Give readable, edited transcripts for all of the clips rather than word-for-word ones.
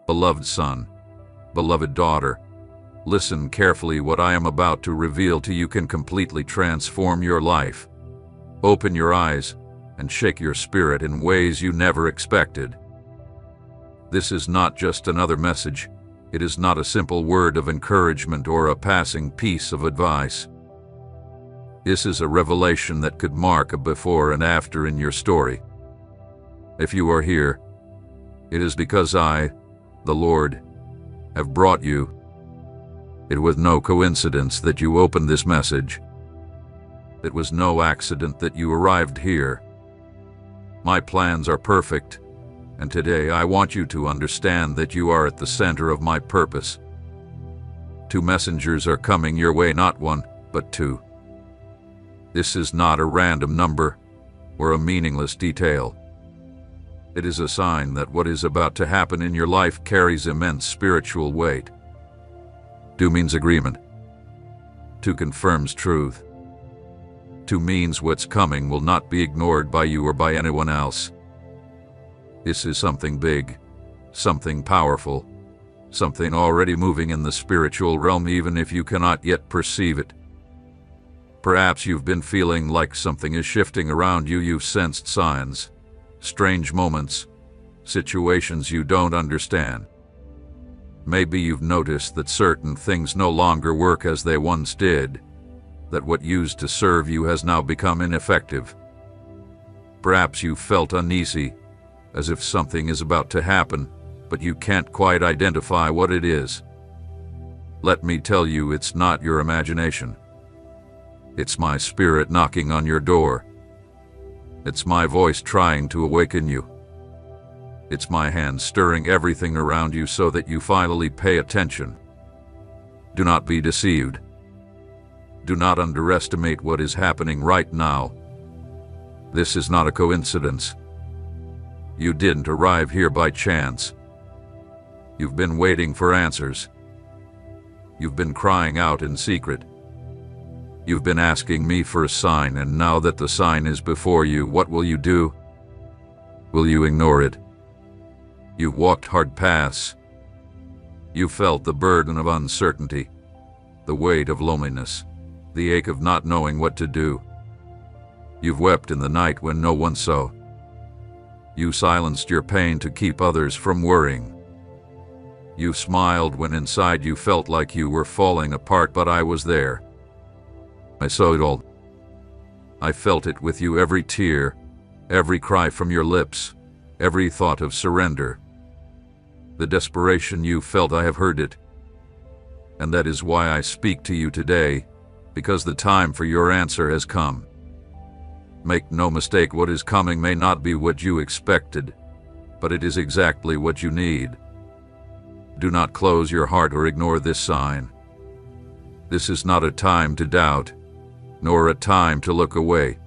Beloved son, beloved daughter, listen carefully. What I am about to reveal to you can completely transform your life. Open your eyes and shake your spirit in ways you never expected. This is not just another message. It is not a simple word of encouragement or a passing piece of advice. This is a revelation that could mark a before and after in your story. If you are here, it is because I, the Lord, have brought you. It was no coincidence that you opened this message. It was no accident that you arrived here. My plans are perfect, and today I want you to understand that you are at the center of my purpose. 2 messengers are coming your way, not 1, but 2. This is not a random number or a meaningless detail. It is a sign that what is about to happen in your life carries immense spiritual weight. 2 means agreement. 2 confirms truth. 2 means what's coming will not be ignored by you or by anyone else. This is something big, something powerful, something already moving in the spiritual realm even if you cannot yet perceive it. Perhaps you've been feeling like something is shifting around you. You've sensed signs, strange moments, situations you don't understand. Maybe you've noticed that certain things no longer work as they once did, that what used to serve you has now become ineffective. Perhaps you felt uneasy, as if something is about to happen, but you can't quite identify what it is. Let me tell you, it's not your imagination. It's my spirit knocking on your door. It's my voice trying to awaken you. It's my hand stirring everything around you so that you finally pay attention. Do not be deceived. Do not underestimate what is happening right now. This is not a coincidence. You didn't arrive here by chance. You've been waiting for answers. You've been crying out in secret. You've been asking me for a sign, and now that the sign is before you, what will you do? Will you ignore it? You've walked hard paths. You felt the burden of uncertainty, the weight of loneliness, the ache of not knowing what to do. You've wept in the night when no one saw. You silenced your pain to keep others from worrying. You smiled when inside you felt like you were falling apart, but I was there. I saw it all. I felt it with you, every tear, every cry from your lips, every thought of surrender. The desperation you felt, I have heard it. And that is why I speak to you today, because the time for your answer has come. Make no mistake, what is coming may not be what you expected, but it is exactly what you need. Do not close your heart or ignore this sign. This is not a time to doubt, nor a time to look away.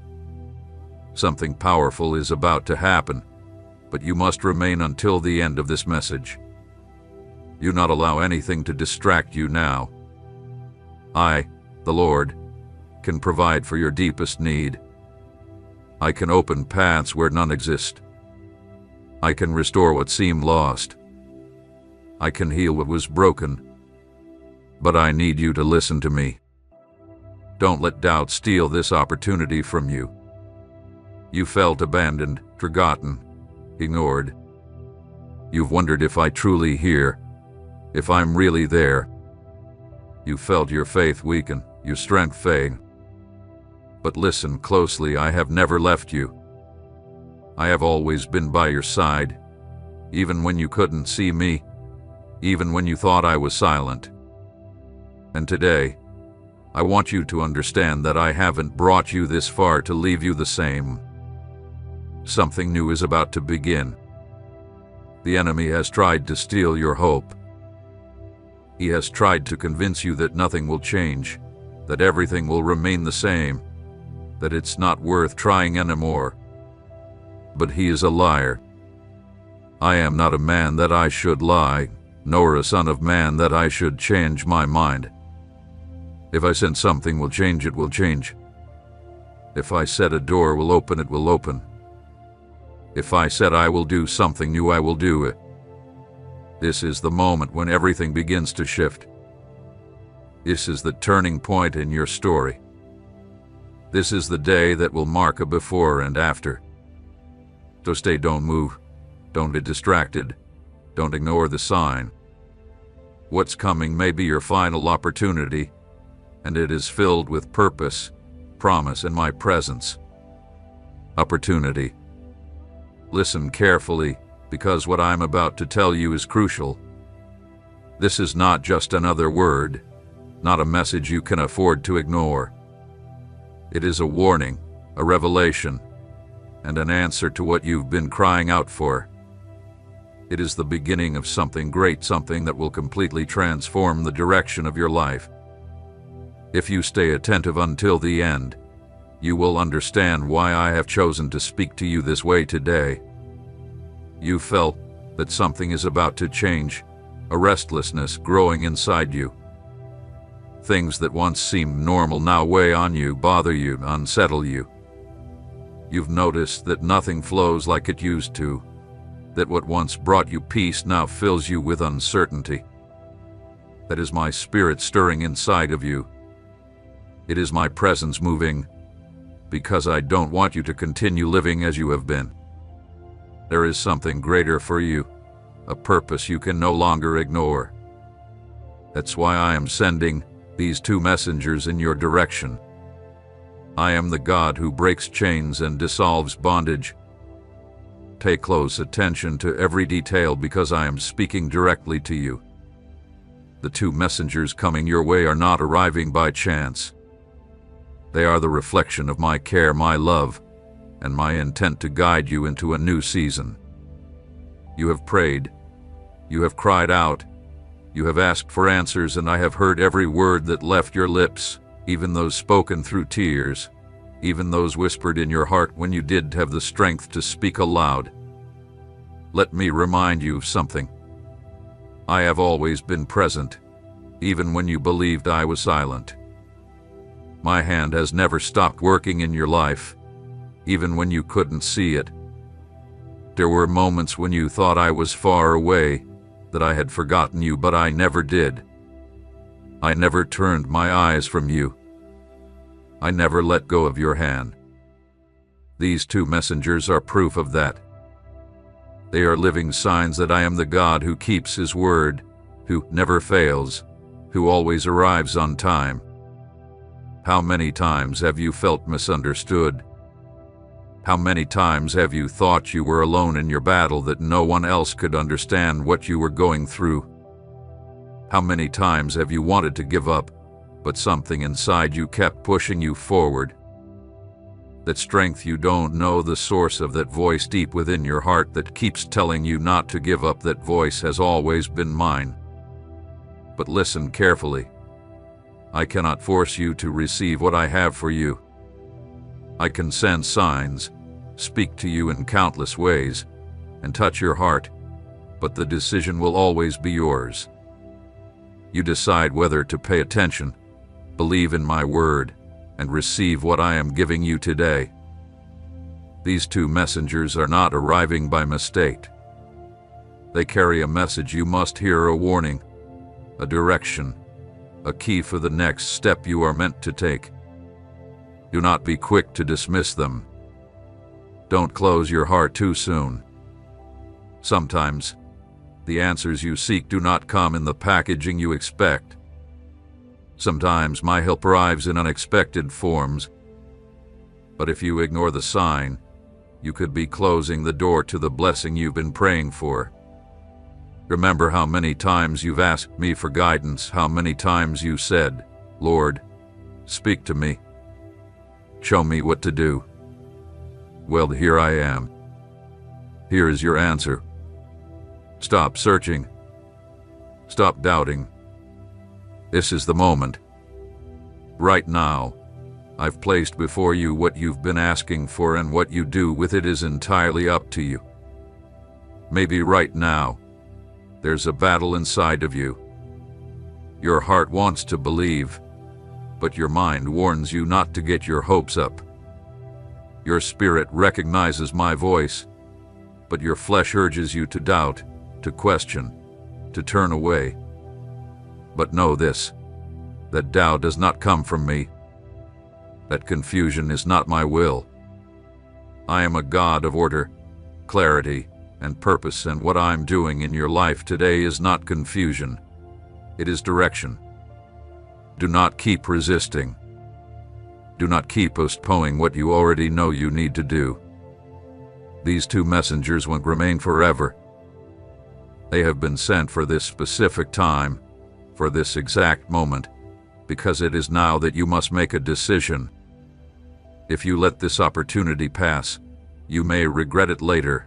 Something powerful is about to happen, but you must remain until the end of this message. Do not allow anything to distract you now. I, the Lord, can provide for your deepest need. I can open paths where none exist. I can restore what seemed lost. I can heal what was broken. But I need you to listen to me. Don't let doubt steal this opportunity from you. You felt abandoned, forgotten, ignored. You've wondered if I truly hear, if I'm really there. You felt your faith weaken, your strength fade. But listen closely, I have never left you. I have always been by your side, even when you couldn't see me, even when you thought I was silent. And today, I want you to understand that I haven't brought you this far to leave you the same. Something new is about to begin. The enemy has tried to steal your hope. He has tried to convince you that nothing will change, that everything will remain the same, that it's not worth trying anymore. But he is a liar. I am not a man that I should lie, nor a son of man that I should change my mind. If I said something will change, it will change. If I said a door will open, it will open. If I said I will do something new, I will do it. This is the moment when everything begins to shift. This is the turning point in your story. This is the day that will mark a before and after. So don't move. Don't be distracted. Don't ignore the sign. What's coming may be your final opportunity, and it is filled with purpose, promise, and my presence. Opportunity. Listen carefully, because what I'm about to tell you is crucial. This is not just another word, not a message you can afford to ignore. It is a warning, a revelation, and an answer to what you've been crying out for. It is the beginning of something great, something that will completely transform the direction of your life. If you stay attentive until the end, you will understand why I have chosen to speak to you this way today. You felt that something is about to change, a restlessness growing inside you. Things that once seemed normal now weigh on you, bother you, unsettle you. You've noticed that nothing flows like it used to, that what once brought you peace now fills you with uncertainty. That is my spirit stirring inside of you. It is my presence moving, because I don't want you to continue living as you have been. There is something greater for you, a purpose you can no longer ignore. That's why I am sending these two messengers in your direction. I am the God who breaks chains and dissolves bondage. Pay close attention to every detail, because I am speaking directly to you. The two messengers coming your way are not arriving by chance. They are the reflection of my care, my love, and my intent to guide you into a new season. You have prayed. You have cried out. You have asked for answers, and I have heard every word that left your lips, even those spoken through tears, even those whispered in your heart when you did have the strength to speak aloud. Let me remind you of something. I have always been present, even when you believed I was silent. My hand has never stopped working in your life, even when you couldn't see it. There were moments when you thought I was far away, that I had forgotten you, but I never did. I never turned my eyes from you. I never let go of your hand. These two messengers are proof of that. They are living signs that I am the God who keeps his word, who never fails, who always arrives on time. How many times have you felt misunderstood? How many times have you thought you were alone in your battle, that no one else could understand what you were going through? How many times have you wanted to give up, but something inside you kept pushing you forward? That strength you don't know the source of, that voice deep within your heart that keeps telling you not to give up, that voice has always been mine. But listen carefully. I cannot force you to receive what I have for you. I can send signs, speak to you in countless ways, and touch your heart, but the decision will always be yours. You decide whether to pay attention, believe in my word, and receive what I am giving you today. These two messengers are not arriving by mistake. They carry a message you must hear, a warning, a direction, a key for the next step you are meant to take. Do not be quick to dismiss them. Don't close your heart too soon. Sometimes, the answers you seek do not come in the packaging you expect. Sometimes my help arrives in unexpected forms. But if you ignore the sign, you could be closing the door to the blessing you've been praying for. Remember how many times you've asked me for guidance, how many times you said, "Lord, speak to me. Show me what to do." Well, here I am. Here is your answer. Stop searching. Stop doubting. This is the moment. Right now, I've placed before you what you've been asking for, and what you do with it is entirely up to you. Maybe right now, there's a battle inside of you. Your heart wants to believe, but your mind warns you not to get your hopes up. Your spirit recognizes my voice, but your flesh urges you to doubt, to question, to turn away. But know this, that doubt does not come from me. That confusion is not my will. I am a God of order, clarity, and purpose, and what I'm doing in your life today is not confusion. It is direction. Do not keep resisting. Do not keep postponing what you already know you need to do. These two messengers won't remain forever. They have been sent for this specific time, for this exact moment, because it is now that you must make a decision. If you let this opportunity pass, you may regret it later,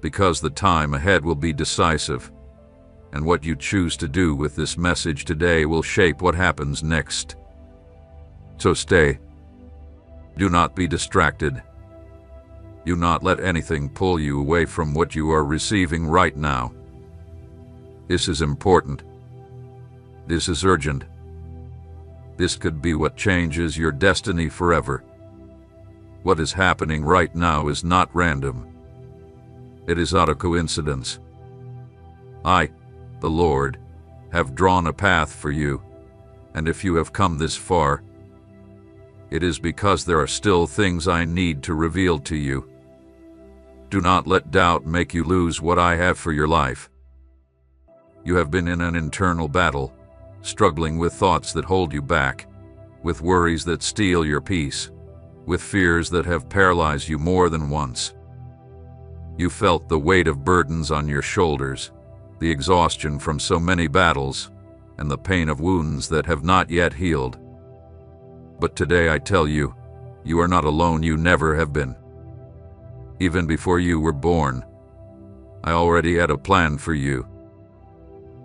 because the time ahead will be decisive, and what you choose to do with this message today will shape what happens next. So stay. Do not be distracted. Do not let anything pull you away from what you are receiving right now. This is important. This is urgent. This could be what changes your destiny forever. What is happening right now is not random. It is not a coincidence. I, the Lord, have drawn a path for you, and if you have come this far, it is because there are still things I need to reveal to you. Do not let doubt make you lose what I have for your life. You have been in an internal battle, struggling with thoughts that hold you back, with worries that steal your peace, with fears that have paralyzed you more than once. You felt the weight of burdens on your shoulders, the exhaustion from so many battles, and the pain of wounds that have not yet healed. But today I tell you, you are not alone. You never have been. Even before you were born, I already had a plan for you.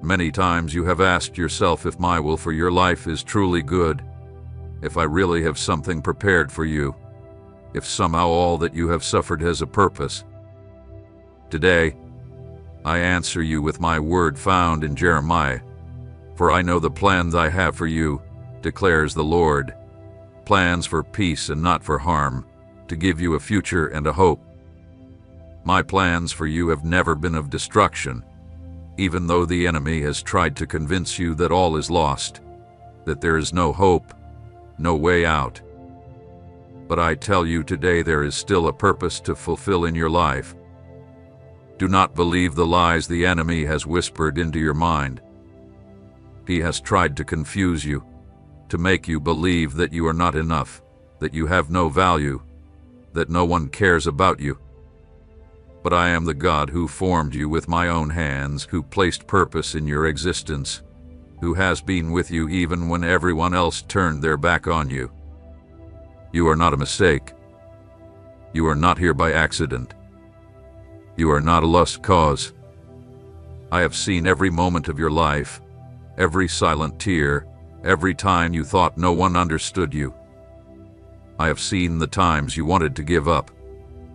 Many times you have asked yourself if my will for your life is truly good, if I really have something prepared for you, if somehow all that you have suffered has a purpose. Today, I answer you with my word found in Jeremiah. For I know the plans I have for you, declares the Lord, plans for peace and not for harm, to give you a future and a hope. My plans for you have never been of destruction, even though the enemy has tried to convince you that all is lost, that there is no hope, no way out. But I tell you today there is still a purpose to fulfill in your life. Do not believe the lies the enemy has whispered into your mind. He has tried to confuse you, to make you believe that you are not enough, that you have no value, that no one cares about you. But I am the God who formed you with my own hands, who placed purpose in your existence, who has been with you even when everyone else turned their back on you. You are not a mistake. You are not here by accident. You are not a lost cause. I have seen every moment of your life, every silent tear, every time you thought no one understood you. I have seen the times you wanted to give up,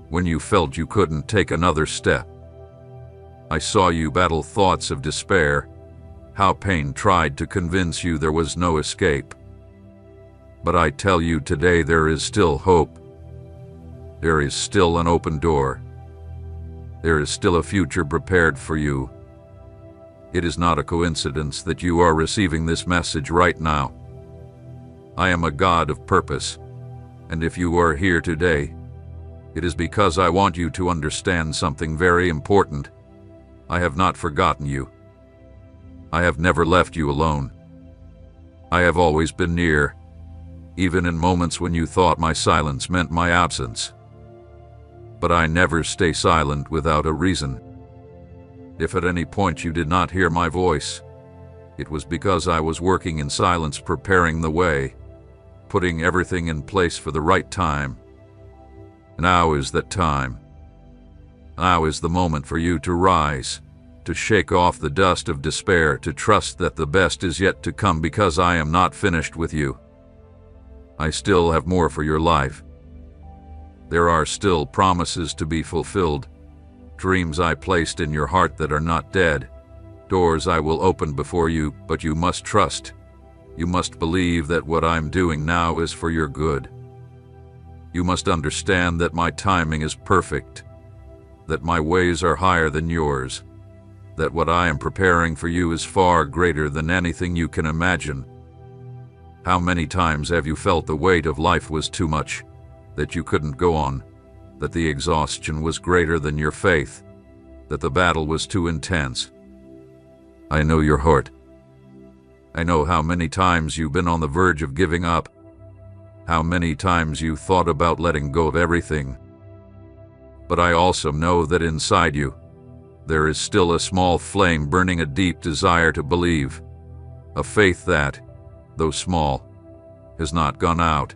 when you felt you couldn't take another step. I saw you battle thoughts of despair, how pain tried to convince you there was no escape. But I tell you today there is still hope. There is still an open door. There is still a future prepared for you. It is not a coincidence that you are receiving this message right now. I am a God of purpose, and if you are here today, it is because I want you to understand something very important. I have not forgotten you. I have never left you alone. I have always been near, even in moments when you thought my silence meant my absence. But I never stay silent without a reason. If at any point you did not hear my voice, it was because I was working in silence, preparing the way, putting everything in place for the right time. Now is that time. Now is the moment for you to rise, to shake off the dust of despair, to trust that the best is yet to come, because I am not finished with you. I still have more for your life. There are still promises to be fulfilled, dreams I placed in your heart that are not dead, doors I will open before you, but you must trust. You must believe that what I'm doing now is for your good. You must understand that my timing is perfect, that my ways are higher than yours, that what I am preparing for you is far greater than anything you can imagine. How many times have you felt the weight of life was too much, that you couldn't go on, that the exhaustion was greater than your faith, that the battle was too intense? I know your heart. I know how many times you've been on the verge of giving up, how many times you thought about letting go of everything. But I also know that inside you, there is still a small flame burning a deep desire to believe, a faith that, though small, has not gone out.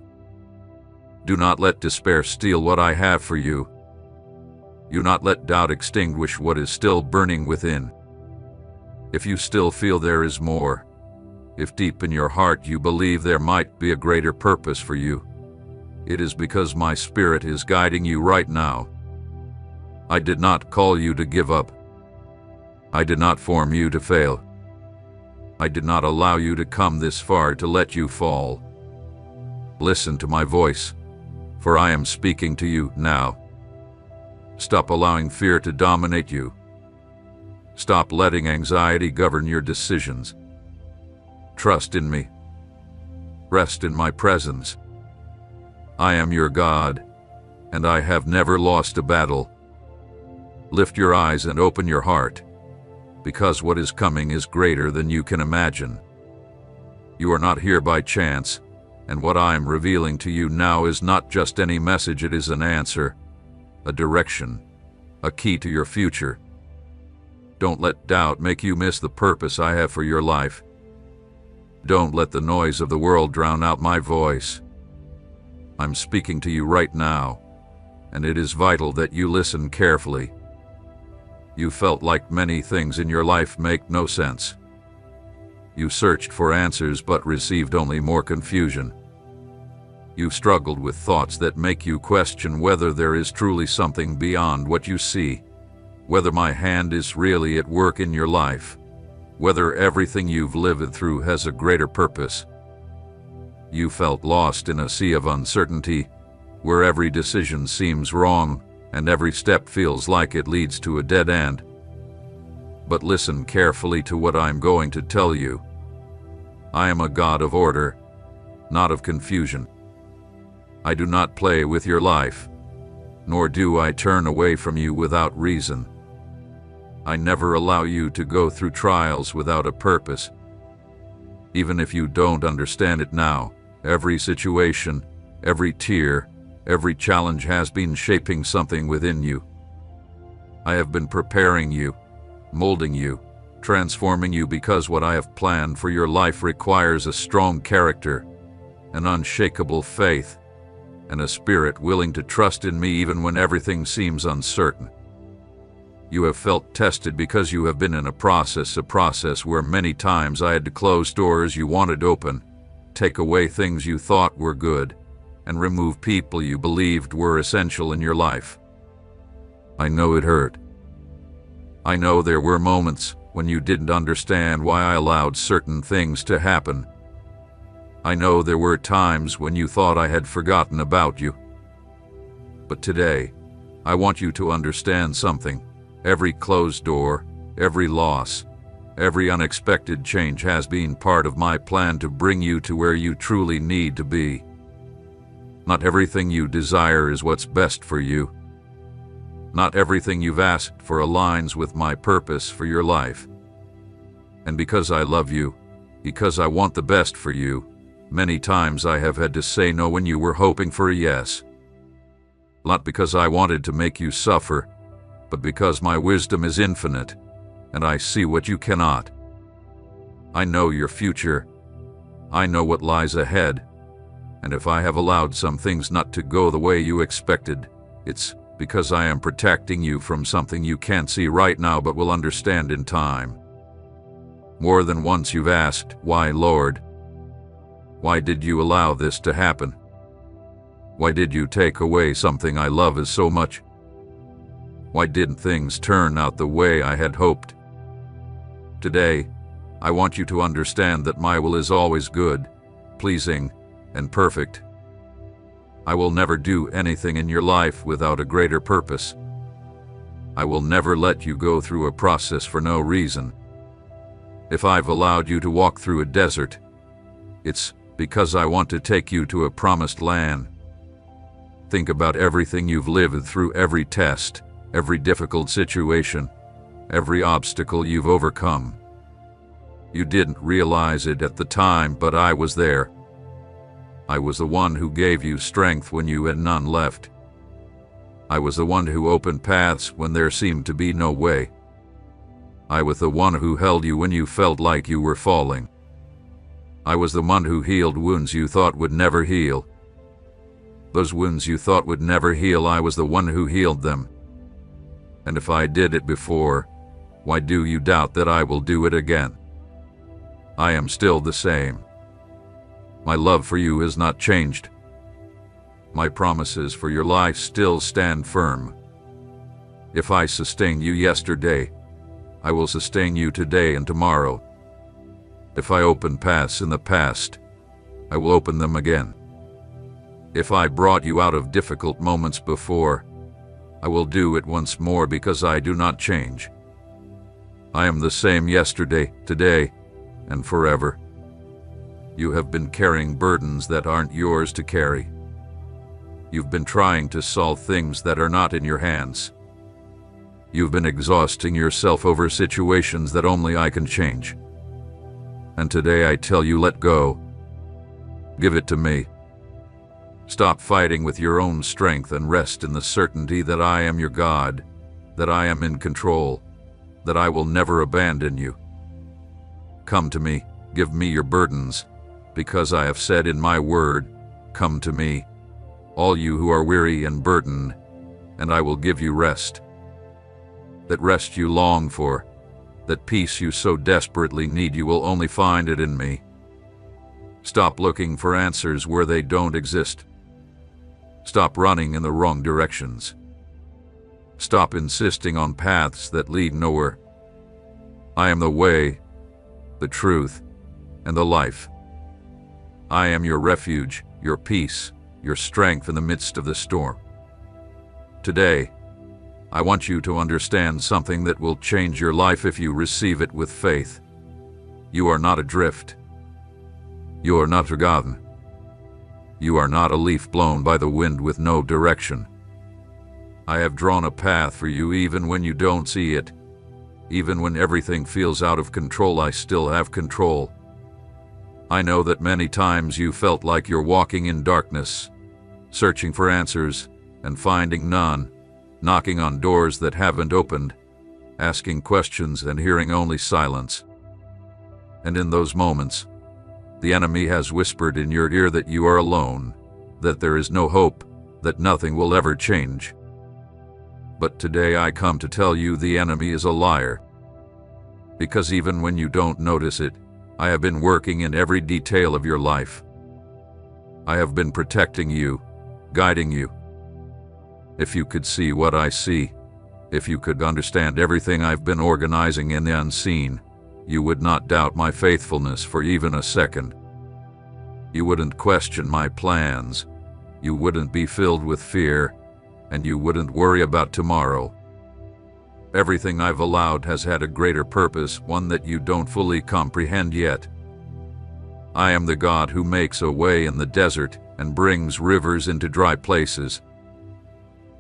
Do not let despair steal what I have for you. Do not let doubt extinguish what is still burning within. If you still feel there is more, if deep in your heart you believe there might be a greater purpose for you, it is because my Spirit is guiding you right now. I did not call you to give up. I did not form you to fail. I did not allow you to come this far to let you fall. Listen to my voice, for I am speaking to you now. Stop allowing fear to dominate you. Stop letting anxiety govern your decisions. Trust in me. Rest in my presence. I am your God, and I have never lost a battle. Lift your eyes and open your heart, because what is coming is greater than you can imagine. You are not here by chance, and what I am revealing to you now is not just any message, it is an answer, a direction, a key to your future. Don't let doubt make you miss the purpose I have for your life. Don't let the noise of the world drown out my voice. I'm speaking to you right now, and it is vital that you listen carefully. You felt like many things in your life make no sense. You searched for answers but received only more confusion. You struggled with thoughts that make you question whether there is truly something beyond what you see, whether my hand is really at work in your life, whether everything you've lived through has a greater purpose. You felt lost in a sea of uncertainty, where every decision seems wrong and every step feels like it leads to a dead end. But listen carefully to what I'm going to tell you. I am a God of order, not of confusion. I do not play with your life, nor do I turn away from you without reason. I never allow you to go through trials without a purpose. Even if you don't understand it now, every situation, every tear, every challenge has been shaping something within you. I have been preparing you, molding you, transforming you, because what I have planned for your life requires a strong character, an unshakable faith, and a spirit willing to trust in me even when everything seems uncertain. You have felt tested because you have been in a process where many times I had to close doors you wanted open, take away things you thought were good, and remove people you believed were essential in your life. I know it hurt. I know there were moments when you didn't understand why I allowed certain things to happen. I know there were times when you thought I had forgotten about you. But today, I want you to understand something. Every closed door, every loss, every unexpected change has been part of my plan to bring you to where you truly need to be. Not everything you desire is what's best for you. Not everything you've asked for aligns with my purpose for your life. And because I love you, because I want the best for you, many times I have had to say no when you were hoping for a yes. Not because I wanted to make you suffer, but because my wisdom is infinite, and I see what you cannot. I know your future. I know what lies ahead. And if I have allowed some things not to go the way you expected, it's because I am protecting you from something you can't see right now but will understand in time. More than once you've asked, "Why, Lord? Why did you allow this to happen? Why did you take away something I love so much? Why didn't things turn out the way I had hoped?" Today, I want you to understand that my will is always good, pleasing, and perfect. I will never do anything in your life without a greater purpose. I will never let you go through a process for no reason. If I've allowed you to walk through a desert, it's because I want to take you to a promised land. Think about everything you've lived through, every test, every difficult situation, every obstacle you've overcome. You didn't realize it at the time, but I was there. I was the one who gave you strength when you had none left. I was the one who opened paths when there seemed to be no way. I was the one who held you when you felt like you were falling. I was the one who healed wounds you thought would never heal. Those wounds you thought would never heal, I was the one who healed them. And if I did it before, why do you doubt that I will do it again? I am still the same. My love for you has not changed. My promises for your life still stand firm. If I sustained you yesterday, I will sustain you today and tomorrow. If I opened paths in the past, I will open them again. If I brought you out of difficult moments before, I will do it once more because I do not change. I am the same yesterday, today, and forever. You have been carrying burdens that aren't yours to carry. You've been trying to solve things that are not in your hands. You've been exhausting yourself over situations that only I can change. And today I tell you, let go. Give it to me. Stop fighting with your own strength and rest in the certainty that I am your God, that I am in control, that I will never abandon you. Come to me, give me your burdens, because I have said in my word, come to me, all you who are weary and burdened, and I will give you rest. That rest you long for, that peace you so desperately need, you will only find it in me. Stop looking for answers where they don't exist. Stop running in the wrong directions. Stop insisting on paths that lead nowhere. I am the way, the truth, and the life. I am your refuge, your peace, your strength in the midst of the storm. Today, I want you to understand something that will change your life if you receive it with faith. You are not adrift. You are not forgotten. You are not a leaf blown by the wind with no direction. I have drawn a path for you even when you don't see it. Even when everything feels out of control, I still have control. I know that many times you felt like you're walking in darkness, searching for answers and finding none, knocking on doors that haven't opened, asking questions and hearing only silence. And in those moments, the enemy has whispered in your ear that you are alone, that there is no hope, that nothing will ever change. But today I come to tell you the enemy is a liar. Because even when you don't notice it, I have been working in every detail of your life. I have been protecting you, guiding you. If you could see what I see, if you could understand everything I've been organizing in the unseen, you would not doubt my faithfulness for even a second. You wouldn't question my plans. You wouldn't be filled with fear, and you wouldn't worry about tomorrow. Everything I've allowed has had a greater purpose, one that you don't fully comprehend yet. I am the God who makes a way in the desert and brings rivers into dry places.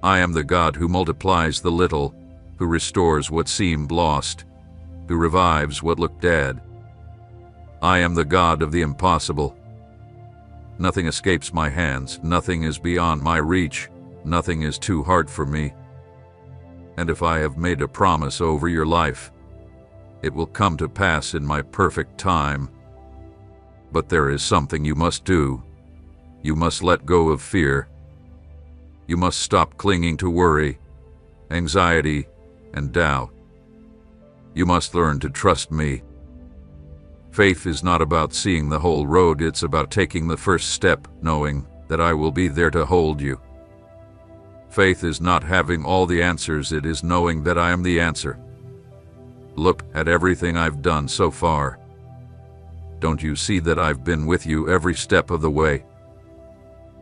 I am the God who multiplies the little, who restores what seemed lost, who revives what looked dead. I am the God of the impossible. Nothing escapes my hands, nothing is beyond my reach, nothing is too hard for me. And if I have made a promise over your life, it will come to pass in my perfect time. But there is something you must do. You must let go of fear. You must stop clinging to worry, anxiety, and doubt. You must learn to trust me. Faith is not about seeing the whole road, it's about taking the first step, knowing that I will be there to hold you. Faith is not having all the answers, it is knowing that I am the answer. Look at everything I've done so far. Don't you see that I've been with you every step of the way?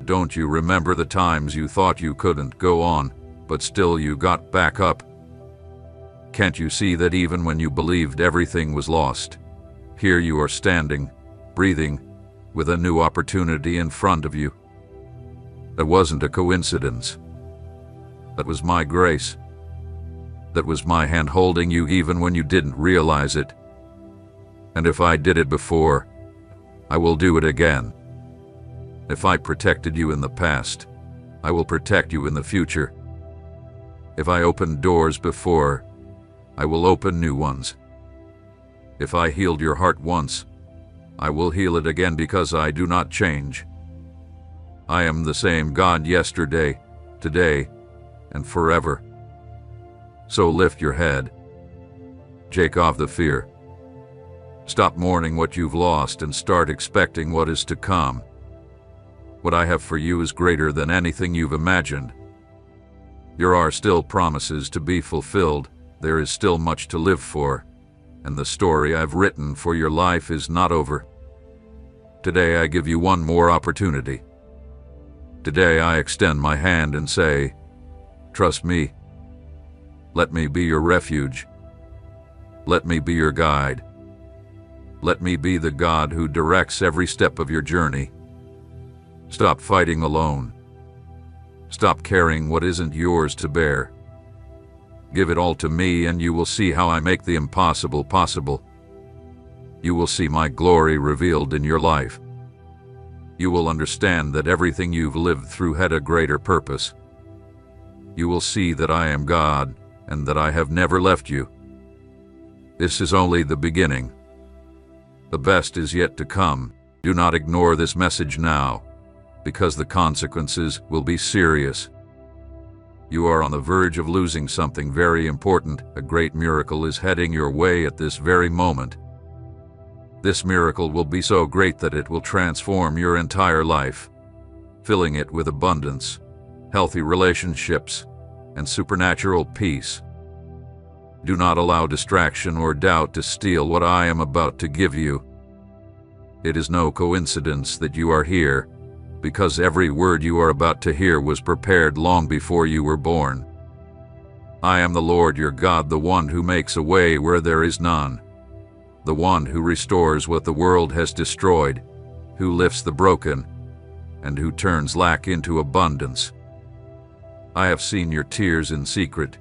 Don't you remember the times you thought you couldn't go on, but still you got back up? Can't you see that even when you believed everything was lost, here you are standing, breathing, with a new opportunity in front of you? That wasn't a coincidence. That was my grace. That was my hand holding you even when you didn't realize it. And if I did it before, I will do it again. If I protected you in the past, I will protect you in the future. If I opened doors before, I will open new ones. If I healed your heart once, I will heal it again because I do not change. I am the same God yesterday, today, and forever. So lift your head. Shake off the fear. Stop mourning what you've lost and start expecting what is to come. What I have for you is greater than anything you've imagined. There are still promises to be fulfilled. There is still much to live for, and the story I've written for your life is not over. Today I give you one more opportunity. Today I extend my hand and say, trust me. Let me be your refuge. Let me be your guide. Let me be the God who directs every step of your journey. Stop fighting alone. Stop carrying what isn't yours to bear. Give it all to me and you will see how I make the impossible possible. You will see my glory revealed in your life. You will understand that everything you've lived through had a greater purpose. You will see that I am God and that I have never left you. This is only the beginning. The best is yet to come. Do not ignore this message now, because the consequences will be serious. You are on the verge of losing something very important. A great miracle is heading your way at this very moment. This miracle will be so great that it will transform your entire life, filling it with abundance, healthy relationships, and supernatural peace. Do not allow distraction or doubt to steal what I am about to give you. It is no coincidence that you are here, because every word you are about to hear was prepared long before you were born. I am the Lord your God, the one who makes a way where there is none, the one who restores what the world has destroyed, who lifts the broken, and who turns lack into abundance. I have seen your tears in secret,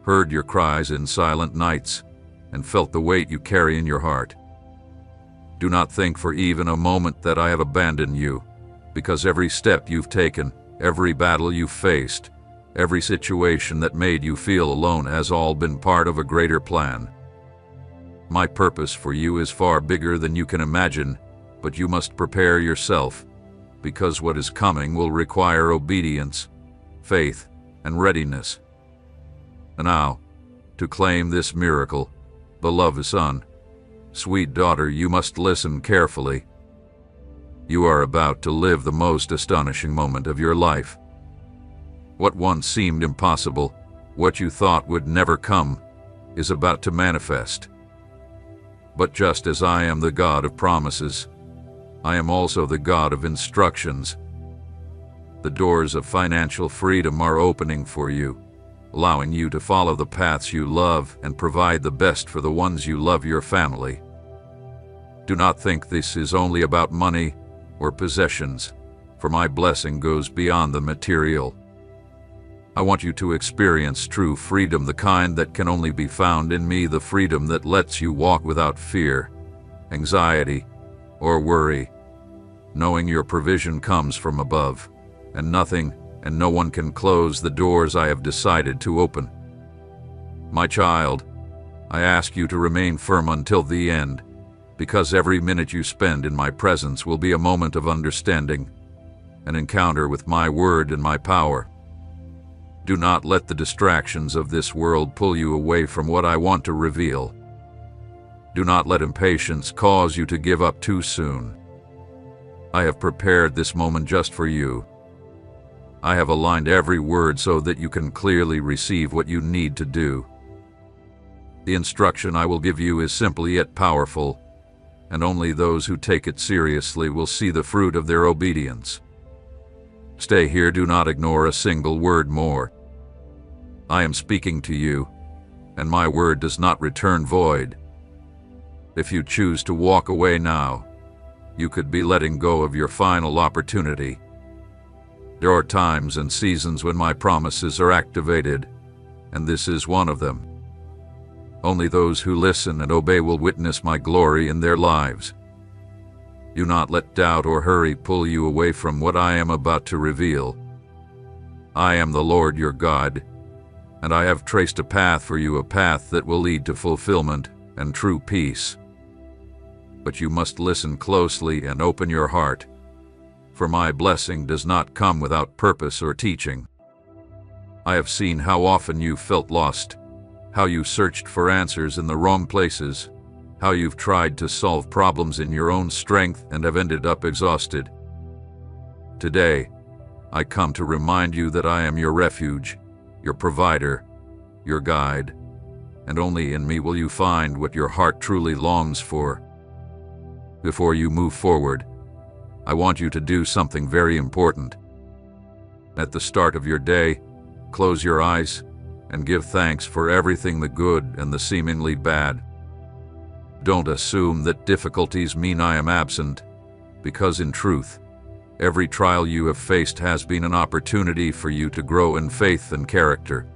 heard your cries in silent nights, and felt the weight you carry in your heart. Do not think for even a moment that I have abandoned you, because every step you've taken, every battle you've faced, every situation that made you feel alone has all been part of a greater plan. My purpose for you is far bigger than you can imagine, but you must prepare yourself, because what is coming will require obedience, faith, and readiness. And now, to claim this miracle, beloved son, sweet daughter, you must listen carefully. You are about to live the most astonishing moment of your life. What once seemed impossible, what you thought would never come, is about to manifest. But just as I am the God of promises, I am also the God of instructions. The doors of financial freedom are opening for you, allowing you to follow the paths you love and provide the best for the ones you love, your family. Do not think this is only about money or possessions, for my blessing goes beyond the material. I want you to experience true freedom, the kind that can only be found in me, the freedom that lets you walk without fear, anxiety, or worry, knowing your provision comes from above, and nothing and no one can close the doors I have decided to open. My child, I ask you to remain firm until the end, because every minute you spend in my presence will be a moment of understanding, an encounter with my word and my power. Do not let the distractions of this world pull you away from what I want to reveal. Do not let impatience cause you to give up too soon. I have prepared this moment just for you. I have aligned every word so that you can clearly receive what you need to do. The instruction I will give you is simple yet powerful, and only those who take it seriously will see the fruit of their obedience. Stay here, do not ignore a single word more. I am speaking to you, and my word does not return void. If you choose to walk away now, you could be letting go of your final opportunity. There are times and seasons when my promises are activated, and this is one of them. Only those who listen and obey will witness my glory in their lives. Do not let doubt or hurry pull you away from what I am about to reveal. I am the Lord your God, and I have traced a path for you, a path that will lead to fulfillment and true peace. But you must listen closely and open your heart, for my blessing does not come without purpose or teaching. I have seen how often you felt lost, how you searched for answers in the wrong places, how you've tried to solve problems in your own strength and have ended up exhausted. Today, I come to remind you that I am your refuge, your provider, your guide, and only in me will you find what your heart truly longs for. Before you move forward, I want you to do something very important. At the start of your day, close your eyes and give thanks for everything the good and the seemingly bad. Don't assume that difficulties mean I am absent, because in truth, every trial you have faced has been an opportunity for you to grow in faith and character.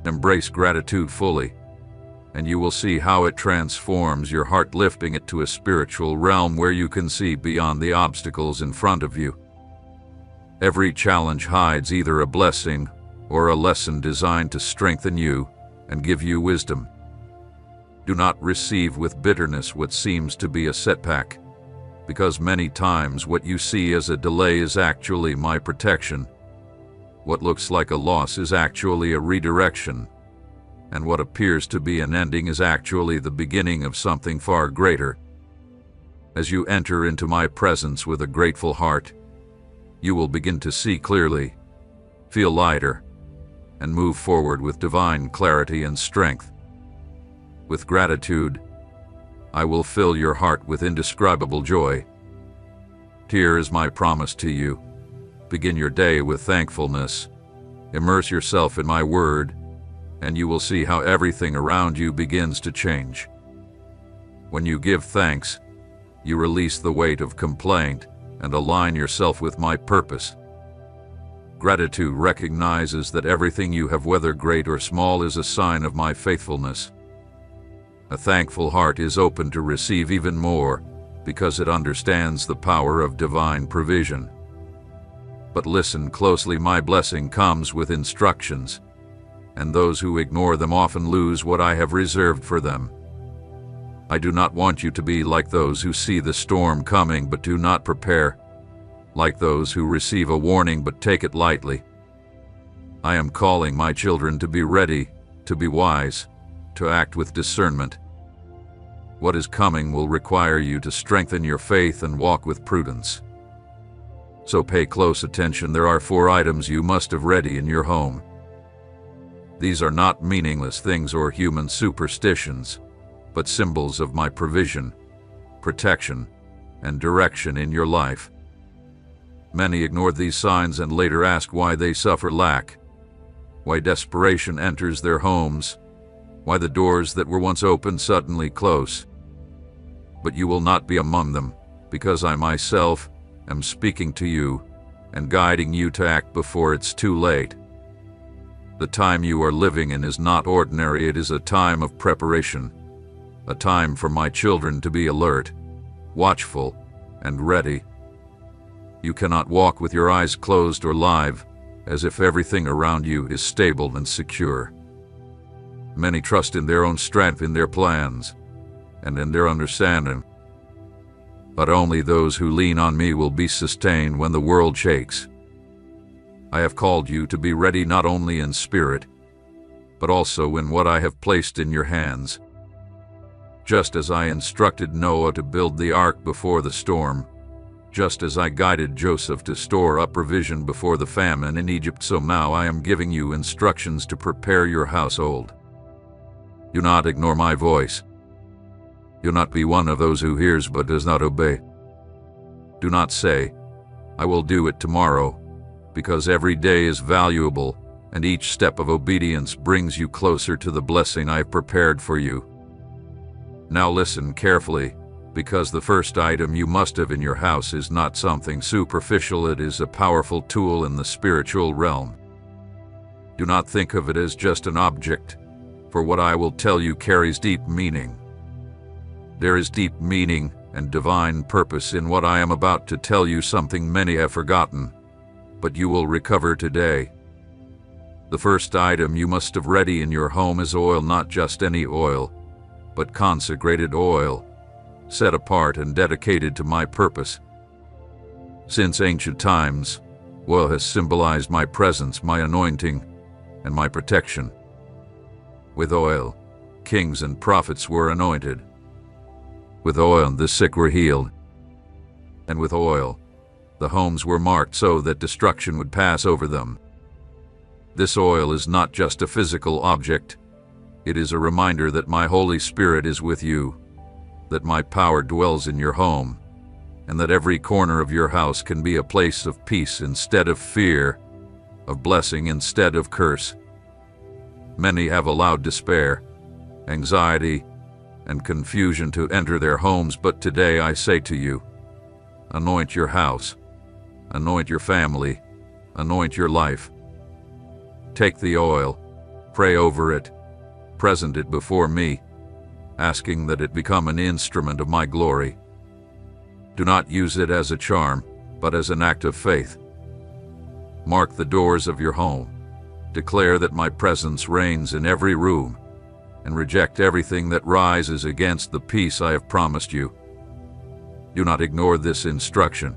Embrace gratitude fully, and you will see how it transforms your heart, lifting it to a spiritual realm where you can see beyond the obstacles in front of you. Every challenge hides either a blessing or a lesson designed to strengthen you and give you wisdom. Do not receive with bitterness what seems to be a setback, because many times what you see as a delay is actually my protection. What looks like a loss is actually a redirection, and what appears to be an ending is actually the beginning of something far greater. As you enter into my presence with a grateful heart, you will begin to see clearly, feel lighter, and move forward with divine clarity and strength. With gratitude, I will fill your heart with indescribable joy. Here is my promise to you. Begin your day with thankfulness. Immerse yourself in my word, and you will see how everything around you begins to change. When you give thanks, you release the weight of complaint and align yourself with my purpose. Gratitude recognizes that everything you have, whether great or small, is a sign of my faithfulness. A thankful heart is open to receive even more because it understands the power of divine provision. But listen closely, my blessing comes with instructions, and those who ignore them often lose what I have reserved for them. I do not want you to be like those who see the storm coming but do not prepare, like those who receive a warning but take it lightly. I am calling my children to be ready, to be wise, to act with discernment. What is coming will require you to strengthen your faith and walk with prudence. So pay close attention. There are 4 items you must have ready in your home. These are not meaningless things or human superstitions, but symbols of my provision, protection, and direction in your life. Many ignore these signs and later ask why they suffer lack, why desperation enters their homes, why the doors that were once open suddenly close. But you will not be among them, because I myself am speaking to you and guiding you to act before it's too late. The time you are living in is not ordinary. It is a time of preparation, a time for my children to be alert, watchful, and ready. You cannot walk with your eyes closed or live, as if everything around you is stable and secure. Many trust in their own strength, in their plans, and in their understanding. But only those who lean on me will be sustained when the world shakes. I have called you to be ready not only in spirit, but also in what I have placed in your hands. Just as I instructed Noah to build the ark before the storm, just as I guided Joseph to store up provision before the famine in Egypt, so now I am giving you instructions to prepare your household. Do not ignore my voice. Do not be one of those who hears but does not obey. Do not say, I will do it tomorrow, because every day is valuable and each step of obedience brings you closer to the blessing I have prepared for you. Now listen carefully, because the first item you must have in your house is not something superficial, it is a powerful tool in the spiritual realm. Do not think of it as just an object, for what I will tell you carries deep meaning. There is deep meaning and divine purpose in what I am about to tell you, something many have forgotten, but you will recover today. The first item you must have ready in your home is oil, not just any oil, but consecrated oil, set apart and dedicated to my purpose. Since ancient times, oil has symbolized my presence, my anointing, and my protection. With oil, kings and prophets were anointed. With oil, the sick were healed. And with oil, the homes were marked so that destruction would pass over them. This oil is not just a physical object. It is a reminder that my Holy Spirit is with you, that my power dwells in your home, and that every corner of your house can be a place of peace instead of fear, of blessing instead of curse. Many have allowed despair, anxiety, and confusion to enter their homes, but today I say to you, anoint your house, anoint your family, anoint your life. Take the oil, pray over it, present it before me, asking that it become an instrument of my glory. Do not use it as a charm, but as an act of faith. Mark the doors of your home, declare that my presence reigns in every room, and reject everything that rises against the peace I have promised you. Do not ignore this instruction.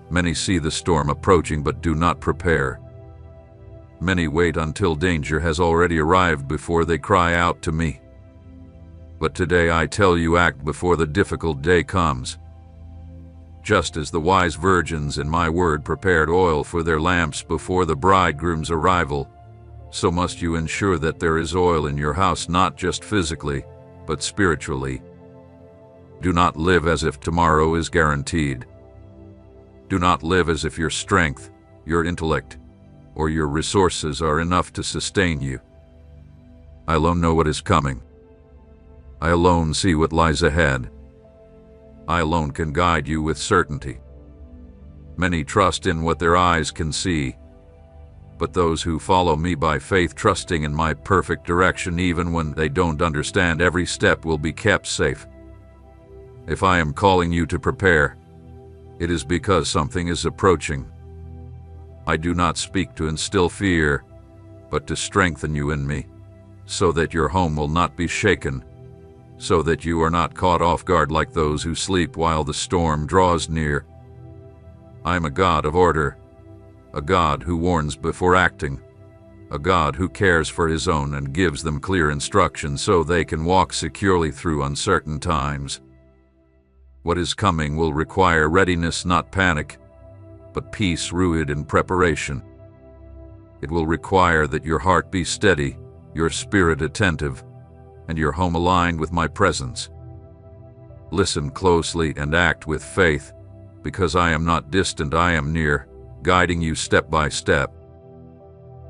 Many see the storm approaching but do not prepare. Many wait until danger has already arrived before they cry out to me. But today I tell you, act before the difficult day comes. Just as the wise virgins in my word prepared oil for their lamps before the bridegroom's arrival, so must you ensure that there is oil in your house, not just physically, but spiritually. Do not live as if tomorrow is guaranteed. Do not live as if your strength, your intellect, or your resources are enough to sustain you. I alone know what is coming. I alone see what lies ahead. I alone can guide you with certainty. Many trust in what their eyes can see, but those who follow me by faith, trusting in my perfect direction even when they don't understand, every step will be kept safe. If I am calling you to prepare, it is because something is approaching. I do not speak to instill fear, but to strengthen you in me, so that your home will not be shaken, so that you are not caught off guard like those who sleep while the storm draws near. I am a God of order, a God who warns before acting, a God who cares for his own and gives them clear instructions so they can walk securely through uncertain times. What is coming will require readiness, not panic, but peace rooted in preparation. It will require that your heart be steady, your spirit attentive, and your home aligned with my presence. Listen closely and act with faith, because I am not distant, I am near, guiding you step by step.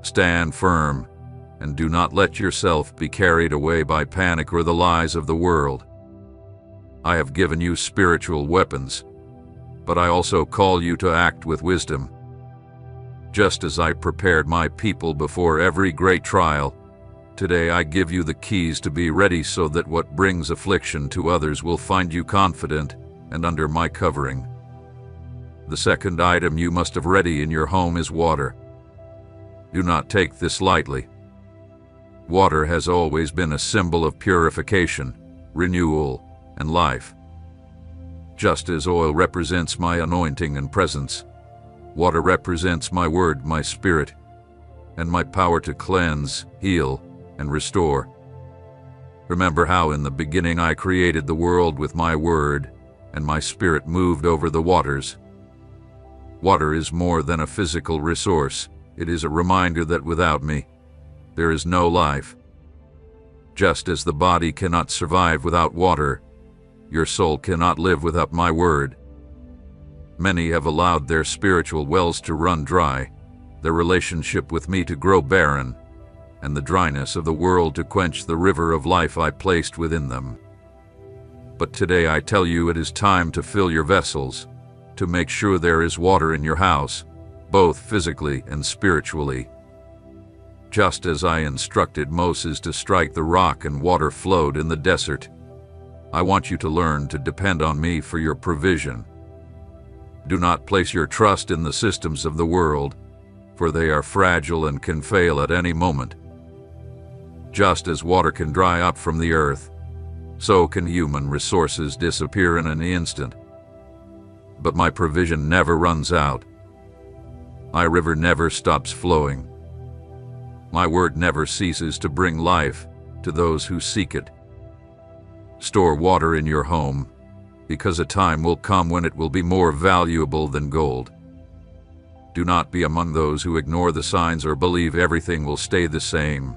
Stand firm, and do not let yourself be carried away by panic or the lies of the world. I have given you spiritual weapons, but I also call you to act with wisdom. Just as I prepared my people before every great trial, today I give you the keys to be ready so that what brings affliction to others will find you confident and under my covering. The second item you must have ready in your home is water. Do not take this lightly. Water has always been a symbol of purification, renewal, and life. Just as oil represents my anointing and presence, water represents my word, my spirit, and my power to cleanse, heal, and restore. Remember how in the beginning I created the world with my word, and my spirit moved over the waters. Water is more than a physical resource. It is a reminder that without me, there is no life. Just as the body cannot survive without water, your soul cannot live without my word. Many have allowed their spiritual wells to run dry, their relationship with me to grow barren, and the dryness of the world to quench the river of life I placed within them. But today I tell you it is time to fill your vessels, to make sure there is water in your house, both physically and spiritually. Just as I instructed Moses to strike the rock and water flowed in the desert, I want you to learn to depend on me for your provision. Do not place your trust in the systems of the world, for they are fragile and can fail at any moment. Just as water can dry up from the earth, so can human resources disappear in an instant. But my provision never runs out. My river never stops flowing. My word never ceases to bring life to those who seek it. Store water in your home, because a time will come when it will be more valuable than gold. Do not be among those who ignore the signs or believe everything will stay the same.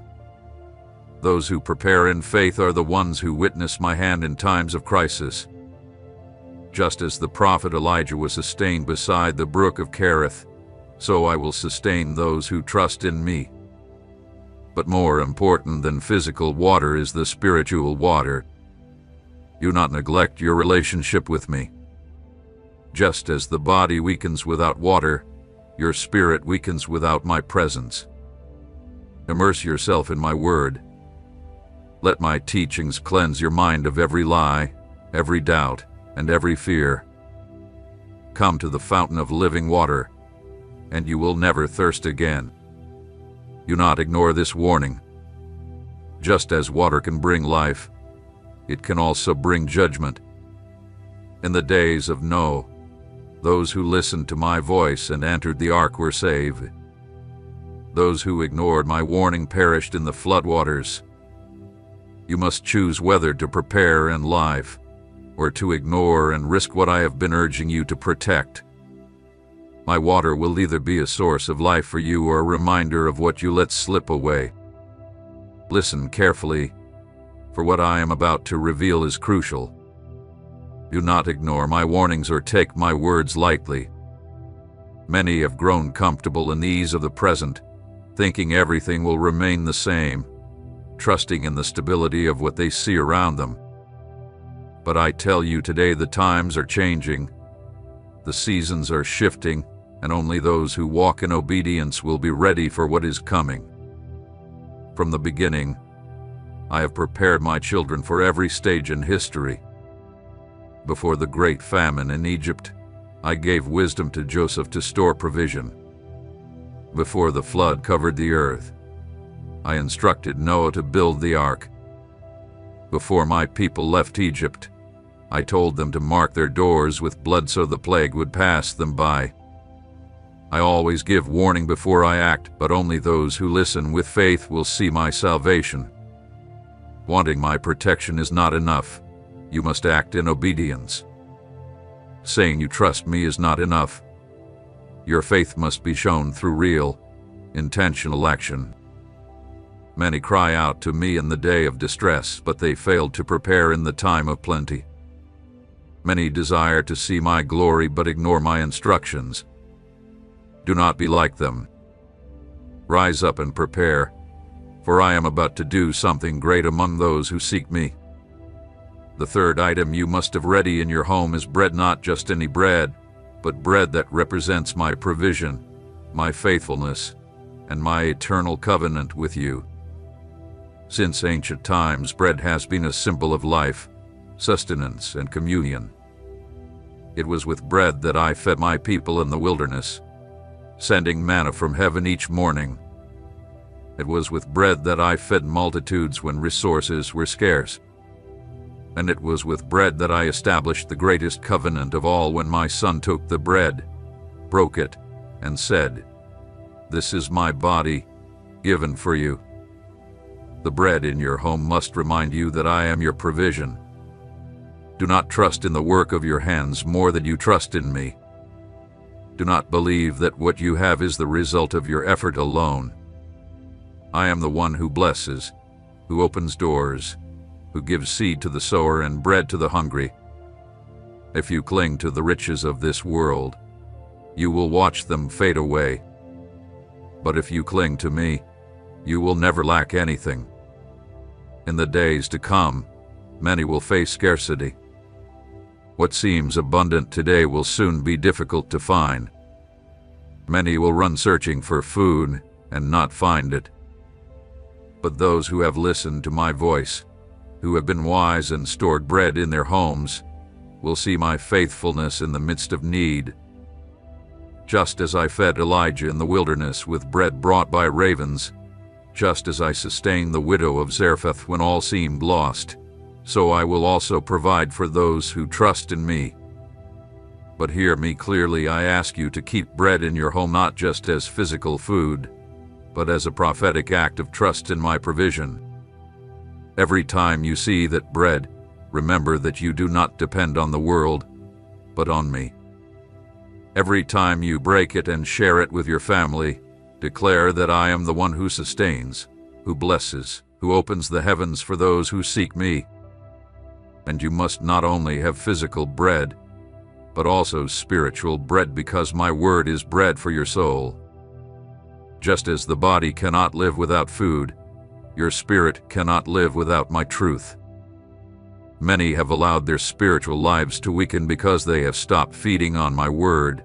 Those who prepare in faith are the ones who witness my hand in times of crisis. Just as the prophet Elijah was sustained beside the brook of Cherith, so I will sustain those who trust in me. But more important than physical water is the spiritual water. Do not neglect your relationship with me. Just as the body weakens without water, your spirit weakens without my presence. Immerse yourself in my word. Let my teachings cleanse your mind of every lie, every doubt, and every fear. Come to the fountain of living water, and you will never thirst again. Do not ignore this warning. Just as water can bring life, it can also bring judgment. In the days of Noah, those who listened to my voice and entered the ark were saved. Those who ignored my warning perished in the floodwaters. You must choose whether to prepare and live, or to ignore and risk what I have been urging you to protect. My water will either be a source of life for you or a reminder of what you let slip away. Listen carefully, for what I am about to reveal is crucial. Do not ignore my warnings or take my words lightly. Many have grown comfortable in the ease of the present, thinking everything will remain the same, trusting in the stability of what they see around them. But I tell you today the times are changing, the seasons are shifting, and only those who walk in obedience will be ready for what is coming. From the beginning, I have prepared my children for every stage in history. Before the great famine in Egypt, I gave wisdom to Joseph to store provision. Before the flood covered the earth, I instructed Noah to build the ark. Before my people left Egypt, I told them to mark their doors with blood so the plague would pass them by. I always give warning before I act, but only those who listen with faith will see my salvation. Wanting my protection is not enough. You must act in obedience. Saying you trust me is not enough. Your faith must be shown through real, intentional action. Many cry out to me in the day of distress, but they failed to prepare in the time of plenty. Many desire to see my glory but ignore my instructions. Do not be like them. Rise up and prepare, for I am about to do something great among those who seek me. The third item you must have ready in your home is bread, not just any bread, but bread that represents my provision, my faithfulness, and my eternal covenant with you. Since ancient times, bread has been a symbol of life, sustenance, and communion. It was with bread that I fed my people in the wilderness, sending manna from heaven each morning. It was with bread that I fed multitudes when resources were scarce. And it was with bread that I established the greatest covenant of all when my son took the bread, broke it, and said, "This is my body, given for you." The bread in your home must remind you that I am your provision. Do not trust in the work of your hands more than you trust in me. Do not believe that what you have is the result of your effort alone. I am the one who blesses, who opens doors, who gives seed to the sower and bread to the hungry. If you cling to the riches of this world, you will watch them fade away. But if you cling to me, you will never lack anything. In the days to come, many will face scarcity. What seems abundant today will soon be difficult to find. Many will run searching for food and not find it. But those who have listened to my voice, who have been wise and stored bread in their homes, will see my faithfulness in the midst of need. Just as I fed Elijah in the wilderness with bread brought by ravens, just as I sustained the widow of Zarephath when all seemed lost, so I will also provide for those who trust in me. But hear me clearly, I ask you to keep bread in your home not just as physical food, but as a prophetic act of trust in my provision. Every time you see that bread, remember that you do not depend on the world, but on me. Every time you break it and share it with your family, declare that I am the one who sustains, who blesses, who opens the heavens for those who seek me. And you must not only have physical bread, but also spiritual bread, because my word is bread for your soul. Just as the body cannot live without food, your spirit cannot live without my truth. Many have allowed their spiritual lives to weaken because they have stopped feeding on my word.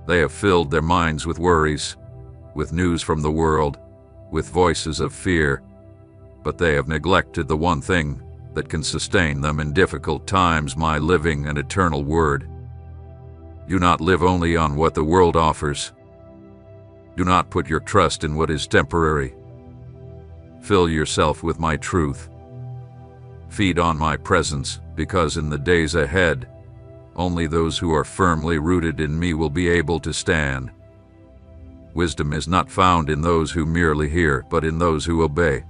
They have filled their minds with worries, with news from the world, with voices of fear, but they have neglected the one thing that can sustain them in difficult times, my living and eternal word. Do not live only on what the world offers. Do not put your trust in what is temporary. Fill yourself with my truth. Feed on my presence, because in the days ahead, only those who are firmly rooted in me will be able to stand. Wisdom is not found in those who merely hear, but in those who obey.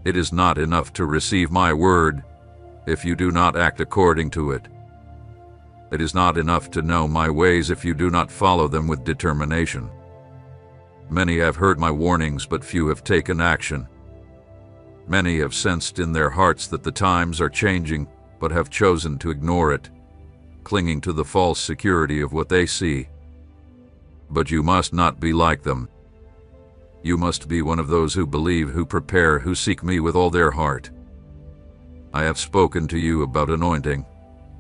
It is not enough to receive my word if you do not act according to it. It is not enough to know my ways if you do not follow them with determination. Many have heard my warnings, but few have taken action. Many have sensed in their hearts that the times are changing, but have chosen to ignore it, clinging to the false security of what they see. But you must not be like them. You must be one of those who believe, who prepare, who seek me with all their heart. I have spoken to you about anointing,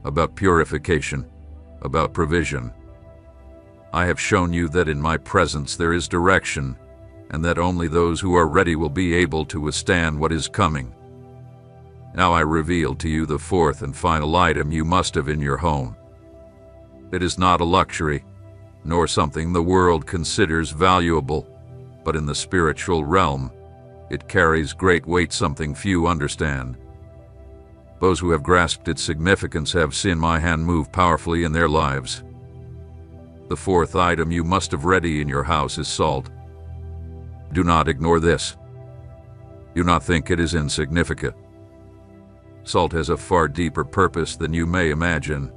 about purification, about provision. I have shown you that in my presence there is direction, and that only those who are ready will be able to withstand what is coming. Now I reveal to you the fourth and final item you must have in your home. It is not a luxury, nor something the world considers valuable, but in the spiritual realm, it carries great weight, something few understand. Those who have grasped its significance have seen my hand move powerfully in their lives. The fourth item you must have ready in your house is salt. Do not ignore this. Do not think it is insignificant. Salt has a far deeper purpose than you may imagine.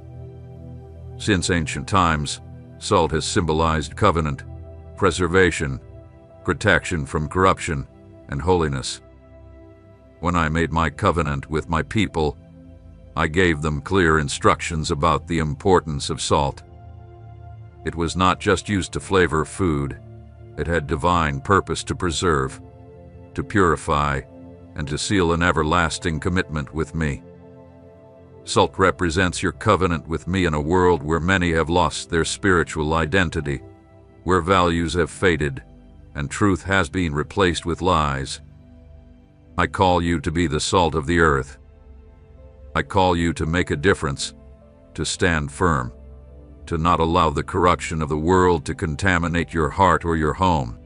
Since ancient times, salt has symbolized covenant, preservation, protection from corruption, and holiness. When I made my covenant with my people, I gave them clear instructions about the importance of salt. It was not just used to flavor food. It had divine purpose to preserve, to purify, and to seal an everlasting commitment with me. Salt represents your covenant with me in a world where many have lost their spiritual identity, where values have faded, and truth has been replaced with lies. I call you to be the salt of the earth. I call you to make a difference, to stand firm, to not allow the corruption of the world to contaminate your heart or your home.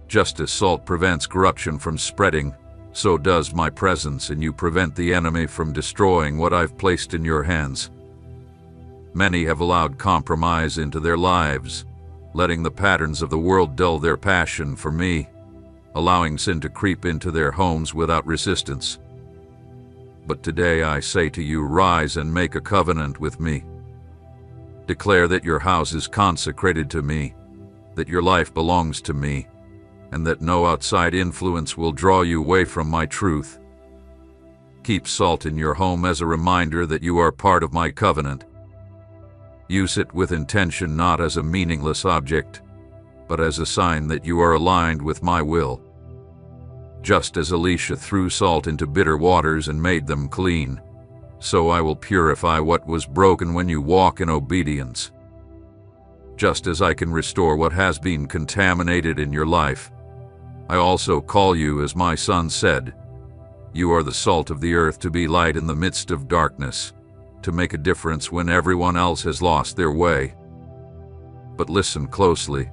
Just as salt prevents corruption from spreading, so does my presence in you prevent the enemy from destroying what I've placed in your hands. Many have allowed compromise into their lives, letting the patterns of the world dull their passion for me, allowing sin to creep into their homes without resistance. But today I say to you, rise and make a covenant with me. Declare that your house is consecrated to me, that your life belongs to me, and that no outside influence will draw you away from my truth. Keep salt in your home as a reminder that you are part of my covenant. Use it with intention, not as a meaningless object, but as a sign that you are aligned with my will. Just as Elisha threw salt into bitter waters and made them clean, so I will purify what was broken when you walk in obedience. Just as I can restore what has been contaminated in your life, I also call you, as my son said, you are the salt of the earth, to be light in the midst of darkness, to make a difference when everyone else has lost their way. But listen closely.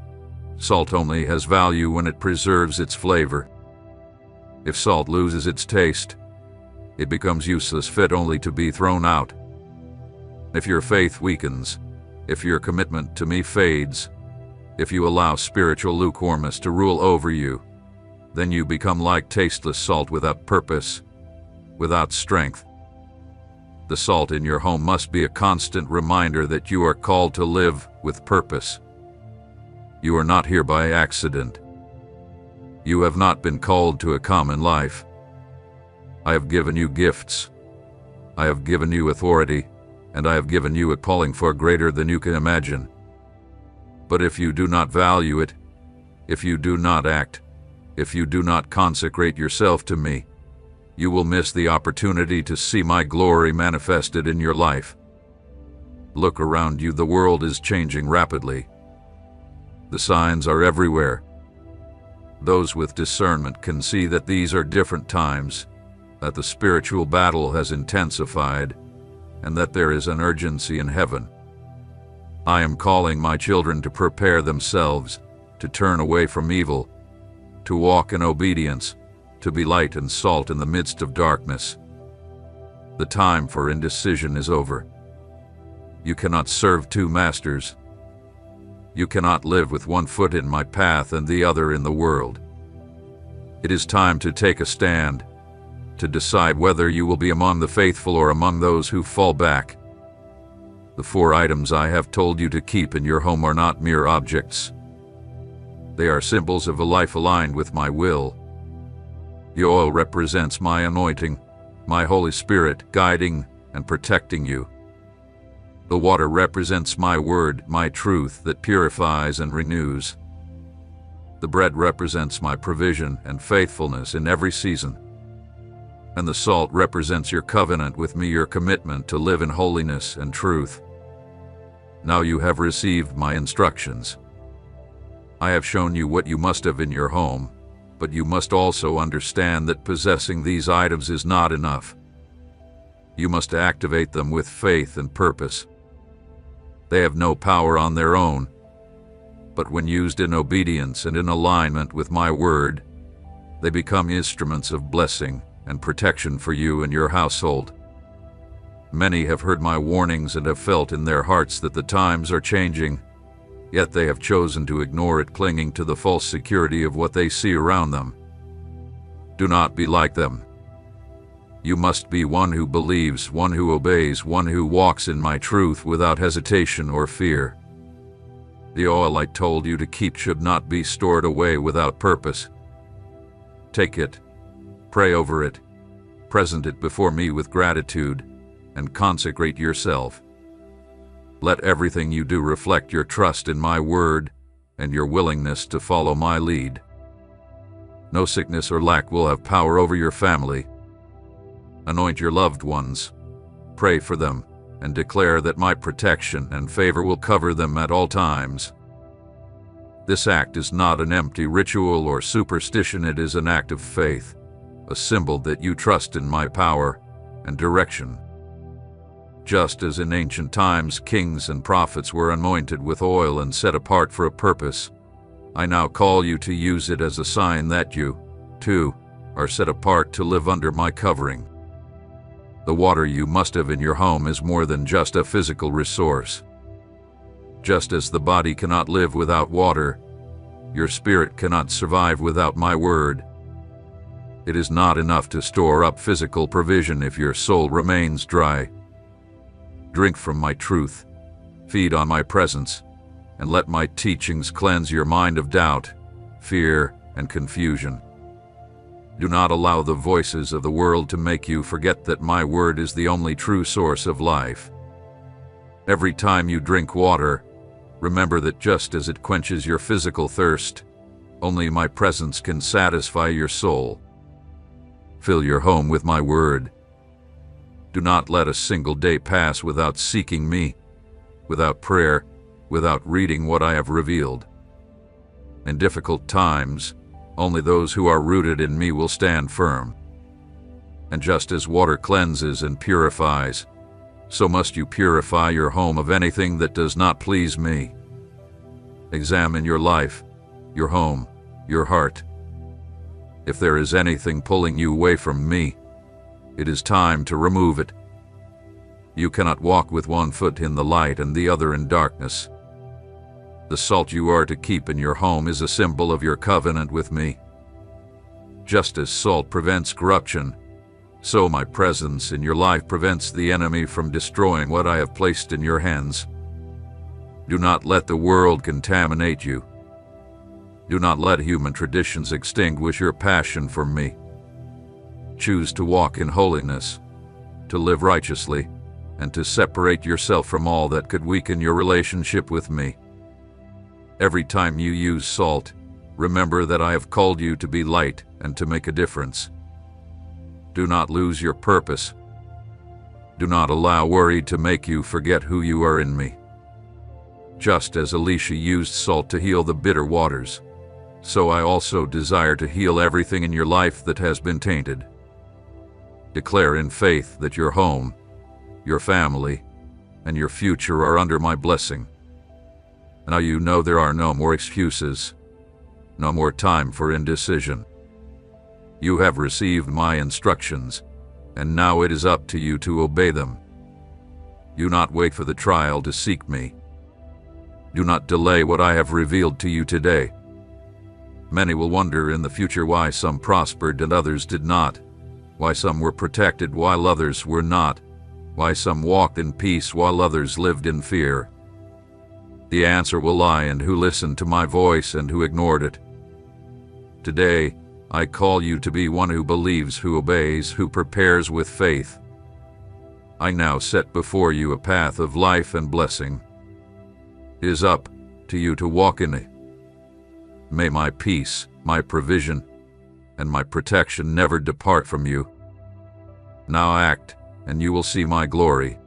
Salt only has value when it preserves its flavor. If salt loses its taste, it becomes useless, fit only to be thrown out. If your faith weakens, if your commitment to me fades, if you allow spiritual lukewarmness to rule over you, then you become like tasteless salt, without purpose, without strength. The salt in your home must be a constant reminder that you are called to live with purpose. You are not here by accident. You have not been called to a common life. I have given you gifts. I have given you authority, and I have given you a calling far greater than you can imagine. But if you do not value it, if you do not act, if you do not consecrate yourself to me, you will miss the opportunity to see my glory manifested in your life. Look around you. The world is changing rapidly. The signs are everywhere. Those with discernment can see that these are different times, that the spiritual battle has intensified, and that there is an urgency in heaven. I am calling my children to prepare themselves, to turn away from evil, to walk in obedience, to be light and salt in the midst of darkness. The time for indecision is over. You cannot serve two masters. You cannot live with one foot in my path and the other in the world. It is time to take a stand, to decide whether you will be among the faithful or among those who fall back. The 4 items I have told you to keep in your home are not mere objects. They are symbols of a life aligned with my will. The oil represents my anointing, my Holy Spirit guiding and protecting you. The water represents my word, my truth that purifies and renews. The bread represents my provision and faithfulness in every season. And the salt represents your covenant with me, your commitment to live in holiness and truth. Now you have received my instructions. I have shown you what you must have in your home, but you must also understand that possessing these items is not enough. You must activate them with faith and purpose. They have no power on their own, but when used in obedience and in alignment with my word, they become instruments of blessing and protection for you and your household. Many have heard my warnings and have felt in their hearts that the times are changing, yet they have chosen to ignore it, clinging to the false security of what they see around them. Do not be like them. You must be one who believes, one who obeys, one who walks in my truth without hesitation or fear. The oil I told you to keep should not be stored away without purpose. Take it, pray over it, present it before me with gratitude, and consecrate yourself. Let everything you do reflect your trust in my word and your willingness to follow my lead. No sickness or lack will have power over your family. Anoint your loved ones, pray for them, and declare that my protection and favor will cover them at all times. This act is not an empty ritual or superstition. It is an act of faith, a symbol that you trust in my power and direction. Just as in ancient times kings and prophets were anointed with oil and set apart for a purpose, I now call you to use it as a sign that you, too, are set apart to live under my covering. The water you must have in your home is more than just a physical resource. Just as the body cannot live without water, your spirit cannot survive without my word. It is not enough to store up physical provision if your soul remains dry. Drink from my truth, feed on my presence, and let my teachings cleanse your mind of doubt, fear, and confusion. Do not allow the voices of the world to make you forget that my word is the only true source of life. Every time you drink water, Remember that just as it quenches your physical thirst, only my presence can satisfy your soul. Fill your home with my word. Do not let a single day pass without seeking me, without prayer, without reading what I have revealed. In difficult times, only those who are rooted in me will stand firm. And just as water cleanses and purifies, so must you purify your home of anything that does not please me. Examine your life, your home, your heart. If there is anything pulling you away from me, it is time to remove it. You cannot walk with one foot in the light and the other in darkness. The salt you are to keep in your home is a symbol of your covenant with me. Just as salt prevents corruption, so my presence in your life prevents the enemy from destroying what I have placed in your hands. Do not let the world contaminate you. Do not let human traditions extinguish your passion for me. Choose to walk in holiness, to live righteously, and to separate yourself from all that could weaken your relationship with me. Every time you use salt, remember that I have called you to be light and to make a difference. Do not lose your purpose. Do not allow worry to make you forget who you are in me. Just as Elisha used salt to heal the bitter waters, so I also desire to heal everything in your life that has been tainted. Declare in faith that your home, your family, and your future are under my blessing. Now you know there are no more excuses, no more time for indecision. You have received my instructions, and now it is up to you to obey them. Do not wait for the trial to seek me. Do not delay what I have revealed to you today. Many will wonder in the future why some prospered and others did not, why some were protected while others were not, why some walked in peace while others lived in fear. The answer will lie in who listened to my voice and who ignored it. Today, I call you to be one who believes, who obeys, who prepares with faith. I now set before you a path of life and blessing. It is up to you to walk in it. May my peace, my provision, and my protection never depart from you. Now act, and you will see my glory.